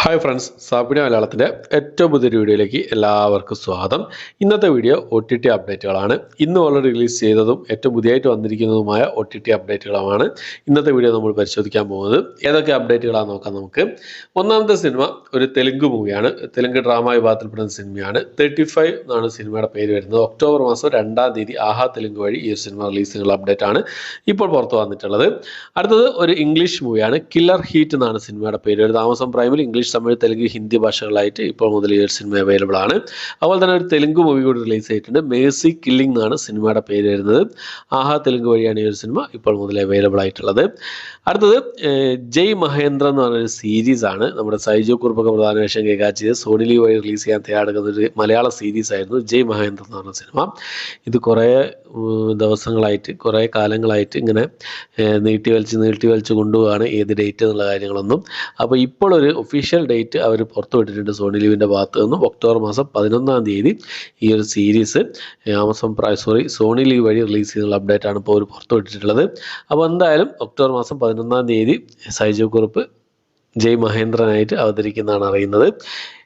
Hi friends, സാപ്പിന മലയാളത്തിൻ്റെ ഏറ്റവും പുതിയൊരു വീഡിയോയിലേക്ക് എല്ലാവർക്കും സ്വാഗതം. ഇന്നത്തെ വീഡിയോ OTT അപ്ഡേറ്റുകളാണ്. ഇന്ന് ഓൾറെഡി റിലീസ് ചെയ്തതും ഏറ്റവും പുതിയതായിട്ട് വന്നിരിക്കുന്നതുമായ OTT അപ്ഡേറ്റുകളാണ് ഇന്നത്തെ വീഡിയോ നമ്മൾ പരിശോധിക്കാൻ പോകുന്നത്. ഏതൊക്കെ അപ്ഡേറ്റുകളാണെന്ന് നോക്കാം നമുക്ക്. ഒന്നാമത്തെ സിനിമ ഒരു തെലുങ്ക് മൂവിയാണ്. തെലുങ്ക് ഡ്രാമ വിഭാഗത്തിൽപ്പെടുന്ന സിനിമയാണ്. 35 എന്നാണ് സിനിമയുടെ പേര് വരുന്നത്. ഒക്ടോബർ മാസം 2-ാം തീയതി ആഹാ തെലുങ്ക് വഴി ഈ ഒരു സിനിമ റിലീസ് ചെയ്യുന്ന അപ്ഡേറ്റ് ആണ് ഇപ്പോൾ പുറത്തു വന്നിട്ടുള്ളത്. അടുത്തത് ഒരു ഇംഗ്ലീഷ് മൂവിയാണ്. കില്ലർ ഹീറ്റ് എന്നാണ് സിനിമയുടെ പേര്. ഒരു ആമസോൺ പ്രൈമിൽ ഇംഗ്ലീഷ്, തമിഴ്, തെലുങ്ക്, ഹിന്ദി ഭാഷകളായിട്ട് ഇപ്പോൾ മുതൽ ഈ ഒരു സിനിമ അവൈലബിൾ ആണ്. അതുപോലെ തന്നെ ഒരു തെലുങ്ക് മൂവി കൂടി റിലീസ് ചെയ്തിട്ടുണ്ട്. മേഴ്സി കില്ലിംഗ് എന്നാണ് സിനിമയുടെ പേര് വരുന്നത്. ആഹാ തെലുങ്ക് വഴിയാണ് ഈ ഒരു സിനിമ ഇപ്പോൾ മുതൽ അവൈലബിൾ ആയിട്ടുള്ളത്. അടുത്തത് ജയ് മഹേന്ദ്ര എന്ന് പറഞ്ഞൊരു സീരീസ് ആണ്. നമ്മുടെ സൈജു കുറുപ്പൊക്കെ പ്രധാന വേഷം കൈകാര്യം ചെയ്ത് സോണി ലീവ് വഴി റിലീസ് ചെയ്യാൻ തയ്യാറെടുക്കുന്ന ഒരു മലയാള സീരീസ് ആയിരുന്നു ജയ് മഹേന്ദ്ര എന്ന് പറഞ്ഞ സിനിമ. ഇത് കുറേ ദിവസങ്ങളായിട്ട്, കുറേ കാലങ്ങളായിട്ട് ഇങ്ങനെ നീട്ടി വലിച്ച് കൊണ്ടുപോവാണ് ഏത് ഡേറ്റ് എന്നുള്ള കാര്യങ്ങളൊന്നും. അപ്പോൾ ഇപ്പോൾ ഒരു ഒഫീഷ്യൽ ഡേറ്റ് അവർ പുറത്തുവിട്ടിട്ടുണ്ട് സോണി ലീവിൻ്റെ ഭാഗത്ത് നിന്നും. ഒക്ടോബർ മാസം 11-ാം തീയതി ഈ ഒരു സീരീസ് സോണി ലീവ് വഴി റിലീസ് ചെയ്യുന്ന അപ്ഡേറ്റ് ആണ് ഇപ്പോൾ അവർ പുറത്തുവിട്ടിട്ടുള്ളത്. അപ്പോൾ എന്തായാലും ഒക്ടോബർ മാസം 11-ാം തീയതി സൈജു കുറുപ്പ് ജയ് മഹേന്ദ്രനായിട്ട് അവതരിക്കുന്നതാണ് അറിയുന്നത്.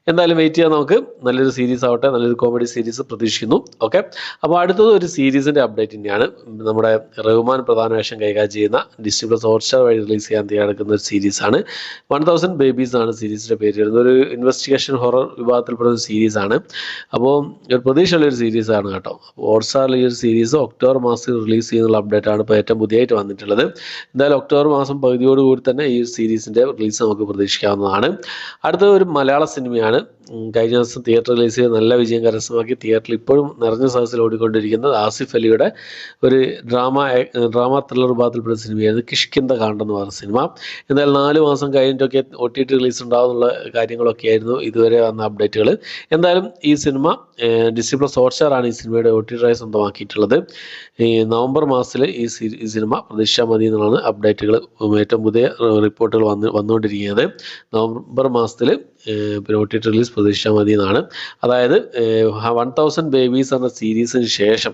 എന്തായാലും വെയിറ്റ് ചെയ്യാൻ നമുക്ക്. നല്ലൊരു സീരീസ് ആവട്ടെ, നല്ലൊരു കോമഡി സീരീസ് പ്രതീക്ഷിക്കുന്നു. ഓക്കെ, അപ്പോൾ അടുത്തത് ഒരു സീരീസിൻ്റെ അപ്ഡേറ്റ് തന്നെയാണ്. നമ്മുടെ റഹ്മാൻ പ്രധാന വേഷം കൈകാര്യം ചെയ്യുന്ന ഡിസ്നി+ ഹോട്ട്സ്റ്റാർ വഴി റിലീസ് ചെയ്യാൻ തയ്യാറെടുക്കുന്ന ഒരു സീരീസാണ്. 1000 ബേബീസ് ആണ് സീരീസിൻ്റെ പേര് വരുന്നത്. ഒരു ഇൻവെസ്റ്റിഗേഷൻ ഹൊറർ വിഭാഗത്തിൽപ്പെടുന്ന ഒരു സീരീസാണ്. അപ്പോൾ ഒരു പ്രതീക്ഷയുള്ളൊരു സീരീസാണ് കേട്ടോ. ഹോട്ട്സ്റ്റാറിൽ ഈ ഒരു സീരീസ് ഒക്ടോബർ മാസത്തിൽ റിലീസ് ചെയ്യുന്നുള്ള അപ്ഡേറ്റ് ആണ് ഇപ്പോൾ ഏറ്റവും പുതിയതായിട്ട് വന്നിട്ടുള്ളത്. എന്തായാലും ഒക്ടോബർ മാസം പകുതിയോടുകൂടി തന്നെ ഈ സീരീസിൻ്റെ റിലീസ് നമുക്ക് പ്രതീക്ഷിക്കാവുന്നതാണ്. അടുത്തത് ഒരു മലയാള സിനിമയാണ്. കഴിഞ്ഞ ദിവസം തിയേറ്റർ റിലീസ് ചെയ്ത് നല്ല വിജയം കരസ്ഥമാക്കി തിയേറ്ററിൽ ഇപ്പോഴും നിറഞ്ഞ സദസ്സിൽ ഓടിക്കൊണ്ടിരിക്കുന്നത് ആസിഫ് അലിയുടെ ഒരു ഡ്രാമ ത്രില്ലർ വിഭാഗത്തിൽപ്പെടുന്ന സിനിമയായിരുന്നു കിഷ്കിന്ദ കാണ്ട് എന്ന് പറഞ്ഞ സിനിമ. എന്തായാലും 4 മാസം കഴിഞ്ഞിട്ടൊക്കെ OTT റിലീസ് ഉണ്ടാവുന്നുള്ള കാര്യങ്ങളൊക്കെ ആയിരുന്നു ഇതുവരെ വന്ന അപ്ഡേറ്റുകൾ. എന്തായാലും ഈ സിനിമ ഡിസ്നി+ ഹോട്ട്സ്റ്റാർ ആണ് ഈ സിനിമയുടെ OTT സ്വന്തമാക്കിയിട്ടുള്ളത്. ഈ നവംബർ മാസത്തിൽ ഈ സിനിമ പ്രതീക്ഷിച്ചാൽ മതി എന്നുള്ളതാണ് അപ്ഡേറ്റുകൾ, ഏറ്റവും പുതിയ റിപ്പോർട്ടുകൾ വന്നുകൊണ്ടിരിക്കുന്നത്. നവംബർ മാസത്തിൽ പിന്നെ OTT റിലീസ് പ്രതീക്ഷിച്ചാൽ മതി എന്നാണ്. അതായത് 1000 ബേബീസ് എന്ന സീരീസിന് ശേഷം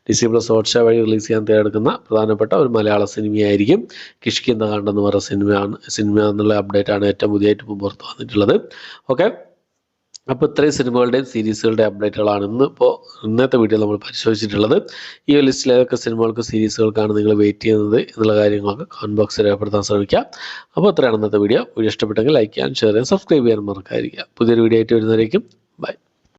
ഡിസ്നി+ ഹോട്ട്സ്റ്റാർ വഴി റിലീസ് ചെയ്യാൻ തയ്യാറെടുക്കുന്ന പ്രധാനപ്പെട്ട ഒരു മലയാള സിനിമയായിരിക്കും കിഷ്കിന്ദ കാണ്ട് എന്ന് പറയുന്ന സിനിമ എന്നുള്ള അപ്ഡേറ്റ് ആണ് ഏറ്റവും പുതിയതായിട്ട് ഇപ്പോൾ പുറത്ത് വന്നിട്ടുള്ളത്. ഓക്കെ, അപ്പോൾ ഇത്രയും സിനിമകളുടെയും സീരീസുകളുടെ അപ്ഡേറ്റുകളാണ് ഇന്നത്തെ വീഡിയോ നമ്മൾ പരിശോധിച്ചിട്ടുള്ളത്. ഈ ലിസ്റ്റിൽ ഏതൊക്കെ സിനിമകൾക്ക് സീരീസുകൾക്കാണ് നിങ്ങൾ വെയിറ്റ് ചെയ്യുന്നത് എന്നുള്ള കാര്യങ്ങളൊക്കെ കമൻറ്റ് ബോക്സിൽ രേഖപ്പെടുത്താൻ ശ്രമിക്കുക. അപ്പോൾ ഇത്രയാണ് ഇന്നത്തെ വീഡിയോ. ഇഷ്ടപ്പെട്ടെങ്കിൽ ലൈക്ക് ചെയ്യാൻ, ഷെയർ ചെയ്യാൻ, സബ്സ്ക്രൈബ് ചെയ്യാൻ മറക്കാതിരിക്കുക. പുതിയൊരു വീഡിയോ ആയിട്ട് വരുന്നവരേക്കും ബൈ.